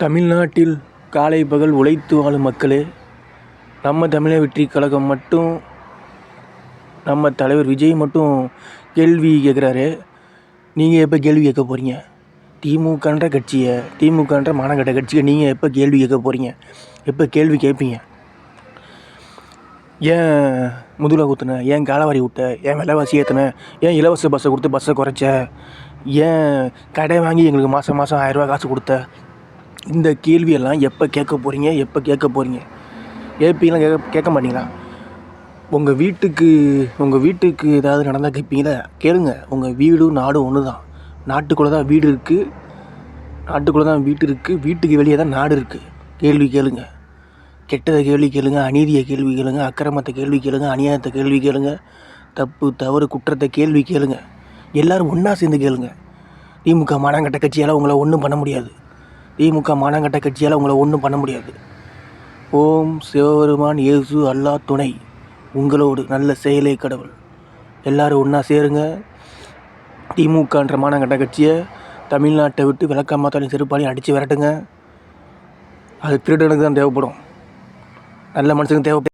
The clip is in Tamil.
தமிழ்நாட்டில் காலை பகல் உழைத்து வாழும் மக்களே, நம்ம தமிழர் வெற்றிக் கழகம் மட்டும், நம்ம தலைவர் விஜய் மட்டும் கேள்வி கேட்குறாரு. நீங்கள் எப்போ கேள்வி கேட்க போகிறீங்க? திமுகன்ற கட்சியை, திமுகன்ற மானங்கெட்ட கட்சியை நீங்கள் எப்போ கேள்வி கேட்க போகிறீங்க? எப்போ கேள்வி கேட்பீங்க? ஏன் முதுகில் குத்துன? ஏன் காலவாரி விட்ட? ஏன் விலைவாசி ஏற்றுன? ஏன் இலவச பஸ்ஸை கொடுத்து பஸ்ஸை குறைச்ச? ஏன் கடை வாங்கி எங்களுக்கு மாதம் 1000 ரூபா காசு கொடுத்த? இந்த கேள்வியெல்லாம் எப்போ கேட்க போகிறீங்க? எப்போ கேட்க போகிறீங்க? கேட்பீங்களா? கேட்க மாட்டீங்களா? உங்கள் வீட்டுக்கு ஏதாவது நடந்தால் கேட்பீங்களா? கேளுங்க. உங்கள் வீடு நாடு ஒன்று தான். நாட்டுக்குள்ளே தான் வீடு இருக்குது, நாட்டுக்குள்ளே தான் வீட்டு இருக்குது, வீட்டுக்கு வெளியே தான் நாடு இருக்குது. கேள்வி கேளுங்க. கெட்டதை கேள்வி கேளுங்க, அநீதியை கேள்வி கேளுங்க, அக்கிரமத்தை கேள்வி கேளுங்க, அநியாயத்தை கேள்வி கேளுங்க, தப்பு தவறு குற்றத்தை கேள்வி கேளுங்க. எல்லோரும் ஒன்றா சேர்ந்து கேளுங்க. திமுக மானங்கெட்ட கட்சியால் உங்களை ஒன்றும் பண்ண முடியாது. திமுக மானங்கெட்ட கட்சியால் உங்களை ஒன்றும் பண்ண முடியாது. ஓம் சிவபெருமான் இயேசு அல்லாஹ் துணை, உங்களோடு நல்ல செயலே கடவுள். எல்லோரும் ஒன்றா சேருங்க. திமுகன்ற மானங்கெட்ட கட்சியை தமிழ்நாட்டை விட்டு விளக்கமாத்தாலையும் செருப்பாலையும் அடித்து விரட்டுங்க. அது திருடனுக்கு தான் தேவைப்படும், நல்ல மனுஷனுக்கு தேவைப்படும்.